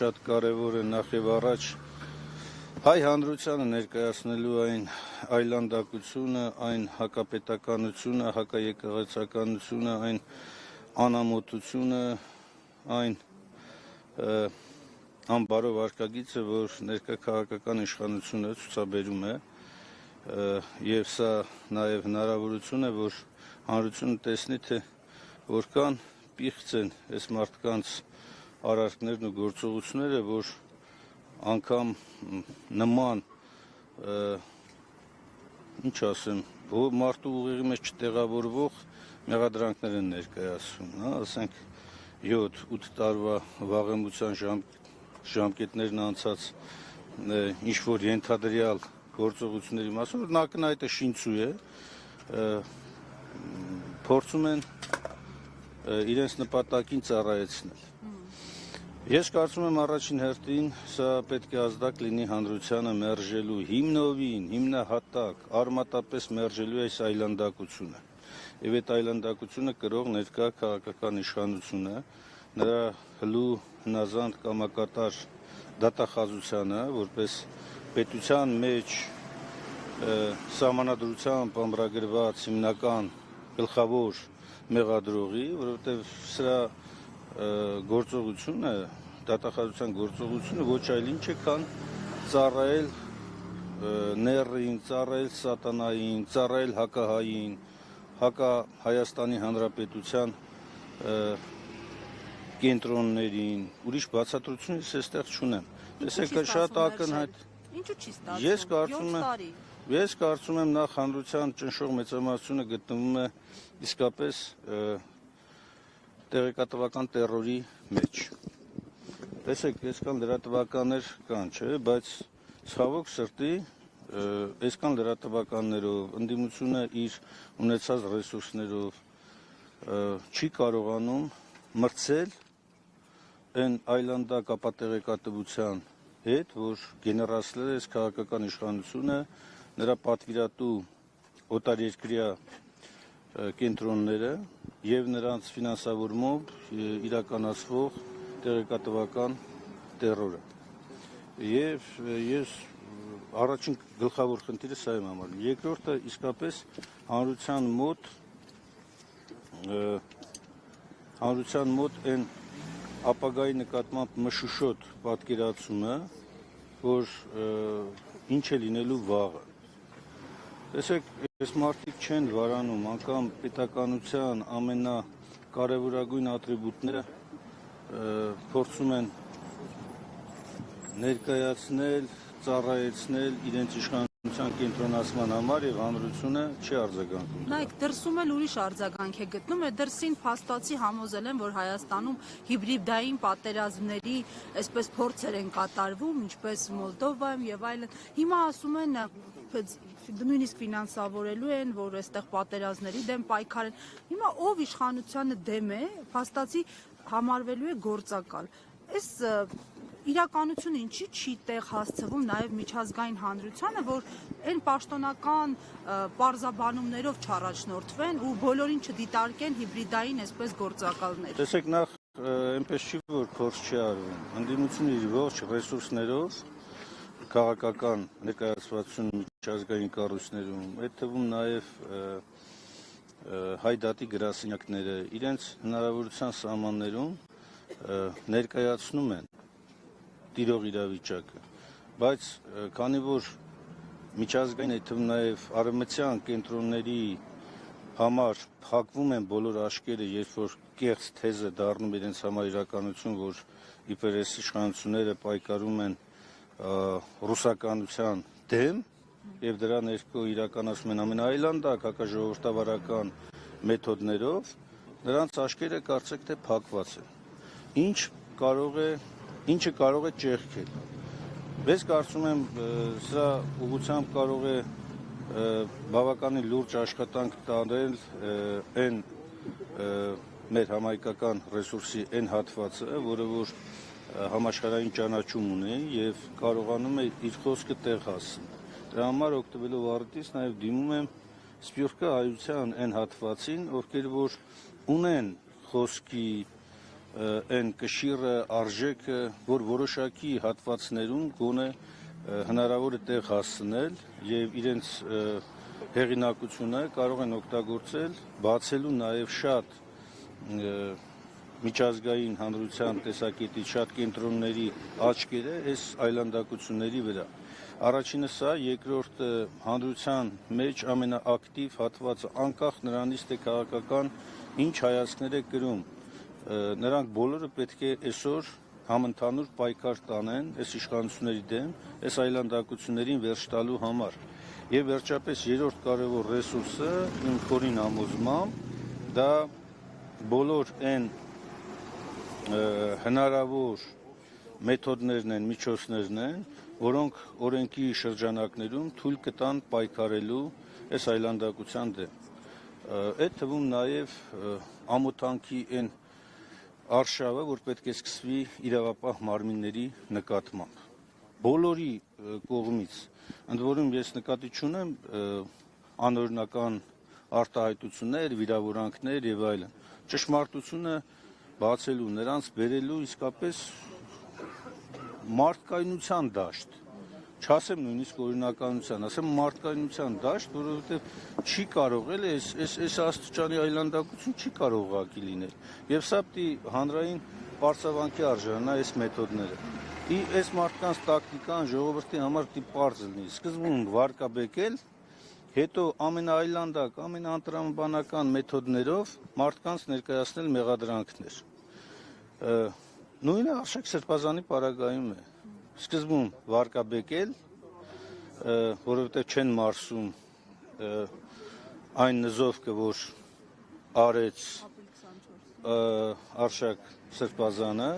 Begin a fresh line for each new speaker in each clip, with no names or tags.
Շատ կարևոր է նախ եւ առաջ հայ հանրությանը ներկայացնելու այն այլանդակությունը, այն հակապետականությունը, հակաեկեղեցականությունը, այն անամոթությունը, այն անբարո վարքագիծը, որ ներկա քաղաքական իշխանությունը ցուցաբերում է, եւ սա նաեւ հնարավորություն է, որ հանրությունը տեսնի, թե որքան պիղծ են այս մարդկանց արարքներն ու գործողությունները, որ անգամ նման, ինչ ասեմ, մարդու ուղեղի մեջ չտեղավորվող մեղադրանքներ են ներկայացում, ասենք 7-8 տարվա վաղեմության ժամկետներն անցած ինչ-որ ենթադրյալ գործողությունների մասով, որ ակնհայտ է շինծու է, փորձում են իրենց նպատակին ծառայեցնել։ Ես կարծում եմ առաջին հերթին սա պետք է ազդակ լինի հանրությանը մերժելու, հիմնովին, հիմնահատակ, արմատապես մերժելու այս այլանդակությունը։ Եվ այդ այլանդակությունը կրող ներկա քաղաքական իշխանությունը, նրա հլու հնազանդ կամակատար դատախազությանը, որպես պետության մեջ սահմանադրությամբ ամրագրված հիմնական գլխավոր մեղադրողի, որովհետև սրա գործողությունը, դատախազության գործողությունը ոչ այլ ինչ է, քան ծառայել նեռին, ծառայել սատանային, ծառայել հակահային, Հայաստանի Հանրապետության կենտրոններին, ուրիշ բացատրություն ես այստեղ չունեմ։ Տեսեք, շատ ակնհայտ։
Ինչու՞ չի ստացվում։
Ես կարծում եմ նախ հանրության ճնշող մեծամասնությունը գտնվում է իսկապես տեղեկատվական տերորի մեջ։ Տեսեք, այսքան լրատվականներ կան, չէ, բայց ցավոք սրտի այսքան լրատվականներով ընդդիմությունը իր ունեցած ռեսուրսներով չի կարողանում մրցել այն այլանդակ ապատեղեկատվության հետ, որ գեներացրել է այս քաղաքական իշխանությունը, նրա պատվիրատու օտարերկրյա կենտրոնները եւ նրանց ֆինանսավորմամբ իրականացվող տեղեկատվական տերորը։ Եվ ես առաջին գլխավոր խնդիրը սա եմ համարում։ Երկրորդը իսկապես հանրության մոտ այն ապագայի նկատմամբ մշուշոտ պատկերացումը, որ ինչ է լինելու վաղը։ Տեսեք, այս մարդիկ չեն վարանում, անգամ պետականության ամենակարևորագույն ատրիբուտները փորձում են ներկայացնել, ծառայեցնել իրենց իշխանության կենտրոնացման համար եւ հանրությունը չի արձագանքում։
Նայեք, դրսում էլ ուրիշ արձագանք է գտնում, դրսին փաստացի համոզել են, որ Հայաստանում հիբրիդային պատերազմների այսպես փորձեր են կատարվում, ինչպես Մոլդովայում եւ այլն։ Հիմա ասում են նույնիսկ ֆինանսավորելու են, որ այստեղ պատերազմների դեմ պայքարեն։ Հիմա ով իշխանությանը դեմ է, փաստացի համարվելու է գործակալ։ Այս իրականությունը ինչի չի տեղ հասցվում նաև միջազգային հանրությանը, որ այն պաշտոնական պարզաբանումներով չառաջնորդվեն ու բոլորին չդիտարկեն հիբրիդային այսպես գործակալներ։
Տեսեք, նախ այնպես չի, որ փորձ չի արվում։ Ընդդիմությունը իր ողջ ռեսուրսներով քաղաքական ներկայացվածություն միջազգային կառույցներում, այդ թվում նաև հայ դատի գրասենյակները իրենց հնարավորության սահմաններում ներկայացնում են տիրող իրավիճակը, բայց քանի որ միջազգային, այդ թվում նաև արևմտյան կենտրոնների համար փակվում են բոլոր աշկերը, երբ որ կեղծ թեզը դառնում իրենց համար իրականություն, որ իբր այս իշխանությունները պայքարում են ռուսականության դեմ եւ դրա ներքո իրականացում են ամենաայլանդակ հակաժողովրդավարական մեթոդներով, նրանց աշկերը կարծեք թե փակված են։ Ինչը կարող է ճեղքել։ Ես կարծում եմ սրա ուղղությամբ կարող է բավականին լուրջ աշխատանք տանել այն մեր համայնքական ռեսուրսի այն հատվածը, որը որ համաշխարհային ճանաչում ունի եւ կարողանում է իր խոսքը տեղ հասցնել։ Դրա համար օգտվելով առիթից նաեւ դիմում եմ սփյուռքահայության այն հատվածին, ովքեր որ ունեն խոսքի այն կշիռը, արժեքը, որ որոշակի հատվածներում գոնե հնարավոր է տեղ հասցնել եւ իրենց հեղինակությունը կարող են օգտագործել բացելու նաեւ շատ միջազգային հանրության տեսակետից շատ կենտրոնների աչքերը այս այլանդակությունների վրա։ Առաջինը սա, երկրորդը հանրության մեջ ամենաակտիվ հատվածը անկախ նրանից թե քաղաքական ինչ հայացքներ է կրում, նրանք բոլորը պետք է այսօր համընդհանուր պայքար տանեն այս իշխանությունների դեմ, այս այլանդակություններին վերջ տալու համար։ Եվ վերջապես երրորդ կարևոր ռեսուրսը իմ խորին համոզմամբ դա բոլոր այն հնարավոր մեթոդներն են, միջոցներն են, որոնք օրենքի շրջանակներում թույլ կտան պայքարելու այս այլանդակության դեմ։ Այդ թվում նաև ամոթանքի այն արշավը, որ պետք է սկսվի իրավապահ մարմինների նկատմամբ։ Բոլորի կողմից, ընդ որում ես նկատի չունեմ անօրինական արտահայտություններ, վիրավորանքներ եւ այլն։ Ճշմարտությունը բացելու, նրանց բերելու իսկապես մարդկայնության դաշտ, չասեմ նույնիսկ օրինականության, ասեմ մարդկայնության դաշտ, որովհետև չի կարող էլի այս աստիճանի այլանդակություն չի կարող ուղղակի լինել։ Եվ սա պիտի հանրային պարծավանքի արժանանա այս մեթոդները։ Այս մարդկանց տակտիկան ժողովրդի համար պիտի պարզ լինի։ Սկզբում վարկաբեկել, հետո ամենաայլանդակ, ամենաանտրամաբանական մեթոդներով մարդկանց ներկայացնել մեղադրանքներ։ Նույնը Արշակ Սրբազանի պարագայում է։ Սկզբում վարկաբեկել, որովհետև չեն մարսում այն նզովքը, որ արեց Արշակ Սրբազանը,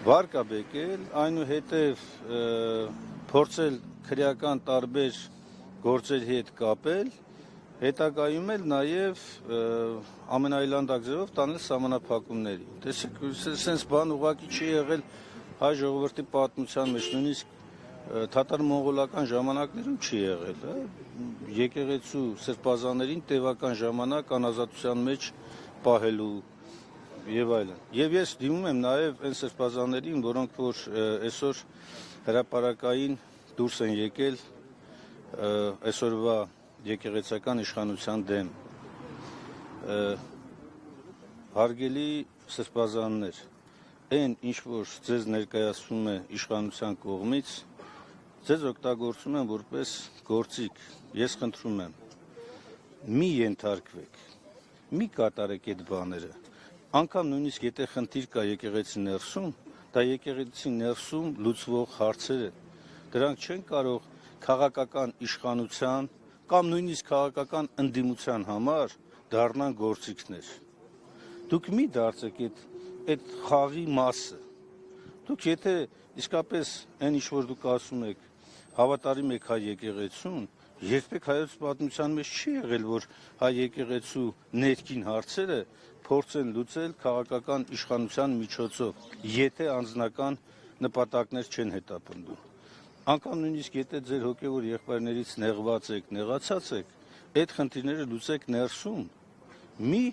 վարկաբեկել, այնուհետև փորձել քրեական տարբեր գործերի հետ կապել, հետագայում էլ նաև ամենաայլանդակ ձևով տանել սահմանափակումների։ Տեսեք, սենց բան ուղղակի չի եղել հայ ժողովրդի պատմության մեջ, նույնիսկ թատար-մոնղոլական ժամանակներում չի եղել, եկեղեցու սրբազաներին տևական ժամանակ անազատության մեջ պահելու եւ այլն։ Եվ ես դիմում եմ նաև այն սրբազաներին, որոնք որ այսօր հրապարակային դուրս են եկել այսօրվա եկեղեցական իշխանության դեմ։ Հարգելի սրբազաններ, այն ինչ որ ձեզ ներկայացվում է իշխանության կողմից, ձեզ օգտագործում են որպես գործիք։ Ես խնդրում եմ, մի ենթարկվեք, մի կատարեք այդ բաները։ Անկամ նույնիսկ եթե խնդիր կա եկեղեցի ներսում, դա եկեղեցի ներսում լուծվող հարցեր են։ Դրանք չեն կարող քաղաքական իշխանության կամ նույնիսկ քաղաքական ընդդիմության համար դառնան գործիքներ։ Դուք մի դարձեք այդ խաղի մասը։ Դուք եթե իսկապես այն ինչ որ դուք ասում եք, հավատարիմ եք հայ եկեղեցուն, երբեք հայոց պատմության մեջ չի եղել, որ հայ եկեղեցու ներքին հարցերը փորձեն լուծել քաղաքական իշխանության միջոցով, եթե անձնական նպատակներ չեն հետապնդում։ Անկամ նույնիսկ եթե ձեր հոգևոր եղբայրներից նեղված եք, նեղացած եք, այդ խնդիրները լուծեք ներսում, մի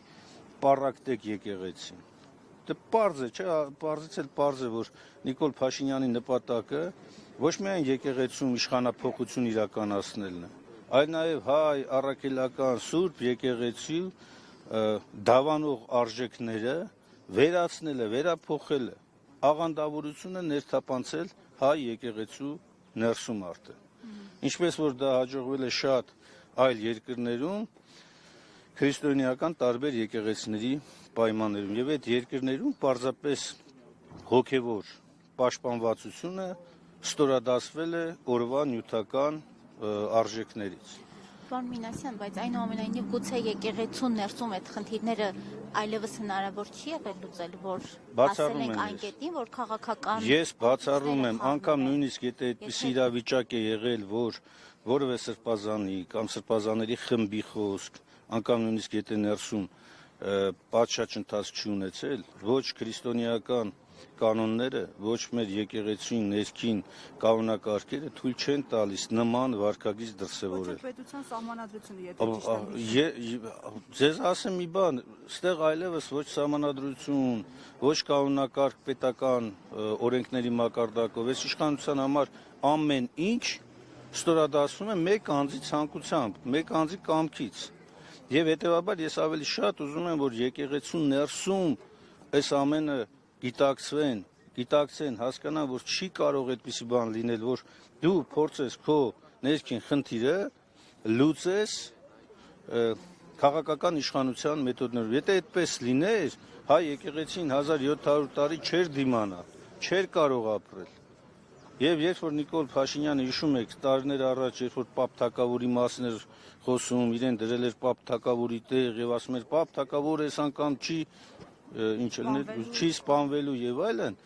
պառակտեք եկեղեցին։ Դե պարզ է, չէ, պարզից էլ պարզ է, որ Նիկոլ Փաշինյանի նպատակը ոչ միայն եկեղեցում իշխանափոխություն իրականացնելն է, այլ նաև հայ առաքելական սուրբ եկեղեցի դավանող արժեքները վերացնելը, վերափոխելը, աղանդավորությունը ներթափանցել հայ եկեղեցու ներսում արդեն։ Ինչպես որ դա հաջողվել է շատ այլ երկրներում, քրիստոնեական տարբեր եկեղեցիների պայմաններում, եւ այդ երկրներում պարզապես հոգևոր պաշտպանվածությունը ստորադասվել է օրվա նյութական արժեքներից։
Պարոն Մինասյան, բայց այնուամենայնիվ գուցե եկեղեցու ներսում այդ խնդիրները այլևս հնարավոր չի եղել լուծել, որ հասել ենք այն կետին, որ քաղաքական
Ես բացառում եմ, անգամ նույնիսկ եթե այդպիսի իրավիճակ է եղել, որ որևէ սրբազանի կամ սրբազաների խմբի խոսք, անգամ նույնիսկ եթե ներսում պատշաճ ընթացք չի ունեցել, ոչ քրիստոնեական կանոնները, ոչ մեր եկեղեցին ներքին կանոնակարգերը թույլ չեն տալիս նման վարքագիծ դրսևորել։
Պետության սահմանադրությունը, եթե ճիշտ եմ։
Ձեզ ասեմ մի բան, ստեղ այլևս ոչ սահմանադրություն, ոչ կանոնակարգ պետական օրենքների մակարդակով, այս իշխանության համար ամեն ինչ ստորադասվում է մեկ անձի ցանկությամբ, մեկ անձի կամքից։ Եվ հետևաբար ես ավելի շատ ուզում եմ, որ եկեղեցու ներսում այս ամենը գիտակցեն, հասկանան, որ չի կարող այդպիսի բան լինել, որ դու փորձես քո ներքին խնդիրը լուծես քաղաքական իշխանության մեթոդներով։ Եթե այդպես լիներ, հայ եկեղեցին 1700 տարի չէր դիմանա, չէր կարող ապրել։ Եվ երբ որ Նիկոլ Փաշինյանը հիշում եք տարիներ առաջ, երբ որ Պապ Թագավորի մասին էր խոսում, իրեն դրել էր Պապ Թագավորի տեղ եւ ասում էր Պապ Թագավորը այս անգամ չի սպանվելու եւ այլն,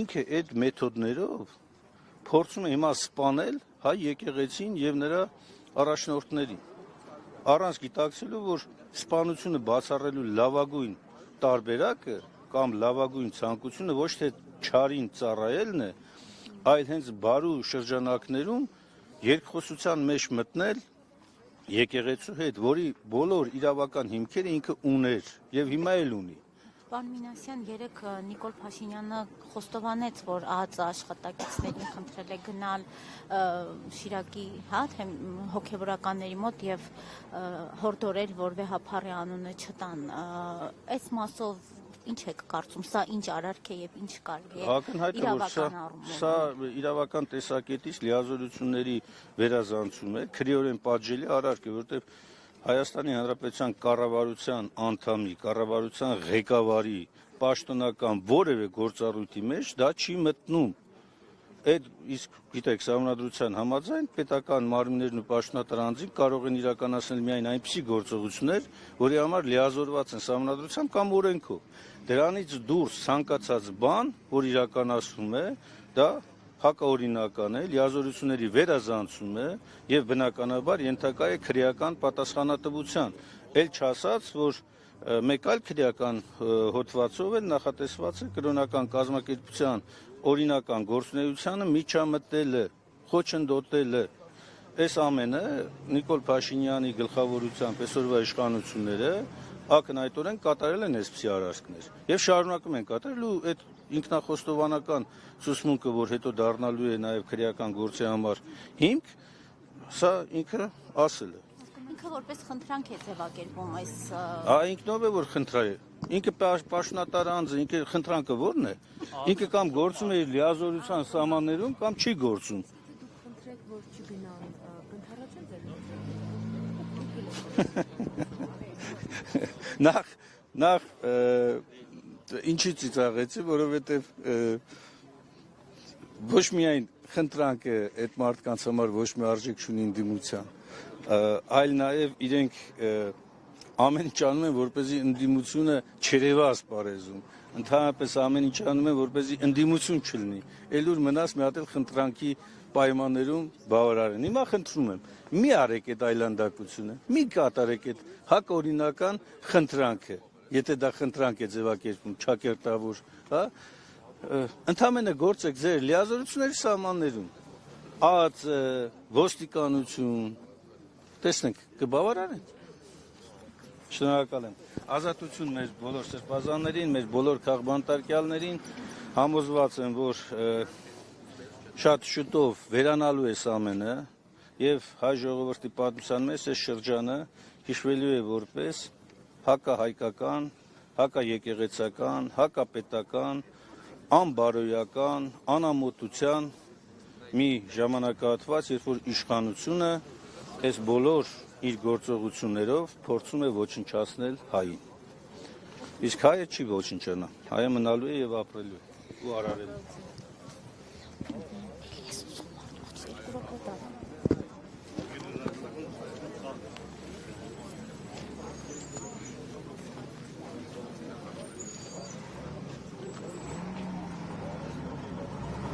ինքը այդ մեթոդներով փորձում է հիմա սպանել հայ եկեղեցին եւ նրա առաջնորդներին, առանց գիտակցելու, որ սպանությունը բացառելու լավագույն տարբերակը կամ լավագույն ցանկությունը ոչ թե չարին ծառայելն է, այլ հենց բարու շրջանակներում երկխոսության մեջ մտնել եկեղեցու հետ, որի բոլոր իրավական հիմքերը ինքը ուներ եւ հիմա էլ ունի։
Պարոն Մինասյան, երեք Նիկոլ Փաշինյանը խոստովանեց, որ ԱԱԾ աշխատակիցներին խնդրել է գնալ Շիրակի թե հոգևորականների մոտ եւ հորդորել, որ վեհափառի անունը չտան։ Այս մասով ինչ եք կարծում, սա ինչ արարք է եւ ինչ կարելի է իրավական առումով։
Սա իրավական տեսակետից լիազորությունների վերազանցում է, քրեորեն պատժելի արարք է, որտեղ Հայաստանի Հանրապետության կառավարության անդամի, կառավարության ղեկավարի պաշտոնական որևէ գործառույթի մեջ դա չի մտնում։ Այդ իսկ գիտեք, սահմանադրության համաձայն պետական մարմիններն ու պաշտոնատար անձին կարող են իրականացնել միայն այնպիսի գործողություններ, որի համար լիազորված են սահմանադրությամբ կամ օրենքով։ Դրանից դուրս ցանկացած բան, որ իրականացվում է, դա հակաօրինական է, լիազորությունների վերազանցում է եւ բնականաբար ենթակա է քրեական պատասխանատվության։ Էլ չասած, որ մեկ այլ քրեական հոդվածով էլ նախատեսված է կրոնական կազմակերպության օրինական գործունեությանը միջամտելը, խոչընդոտելը։ Այս ամենը Նիկոլ Փաշինյանի գլխավորությամբ այսօրվա իշխանությունները ակնհայտորեն կատարել են այսպիսի արարքներ եւ շարունակում են կատարել ու այդ ինքնախոստովանական ցուցմունքը, որ հետո դառնալու է նաեւ քրեական գործի համար հիմք, սա ինքը ասել է։
Ինքը որպես խնդրանք է ձևակերպում այս
ինքնով է որ խնդրայ է։ Ինքը պաշտոնատար անձը, ինքը խնդրանքը ո՞րն է։ Ինքը կամ գործում է իր լիազորության սահմաններում կամ չի գործում։
Խնդրեք, որ չգնան, կընթառաջեն ձեր
Նախ ինչի ծիծաղեցի, որովհետև ոչ միայն խնդրանքը այդ մարդկանց համար ոչ մի արժեք չունի ընդդիմության, այլ նաև իրենք ամեն ինչ անում են, որպեսզի ընդդիմությունը չերևա ասպարեզում, ընդհանրապես ամեն ինչ անում են, որպեսզի ընդդիմություն չլինի, էլ ուր մնաց մի հատ էլ խնդրանքի պայմաններում բավարարեն։ Հիմա խնդրում եմ, մի արեք այդ այլանդակությունը, մի կատարեք այդ հակօրինական խնդրանքը, եթե դա խնդրանք է ձևակերպում, չակերտավոր, հա, ընդամենը գործեք ձեր լիազորությունների սահմաններում, ԱԱԾ, ոստիկանություն, տեսնենք, կբավարարեն։ Շնորհակալ եմ։ Ազատություն մեր բոլոր սրբազաններին, մեր բոլոր քաղբանտարկյալներին, համոզված եմ, որ շատ շուտով վերանալու է ամենը եւ հայ ժողովրդի պատմության մեջ այս շրջանը հիշվելու է որպես հակահայկական, հակաեկեղեցական, հակապետական, անբարոյական, անամոթության մի ժամանակահատված, երբ որ իշխանությունը այս բոլոր իր գործողություններով փորձում է ոչնչացնել հային։ Իսկ հայը չի ոչնչանա, հայը մնալու է եւ ապրելու է ու արարելու։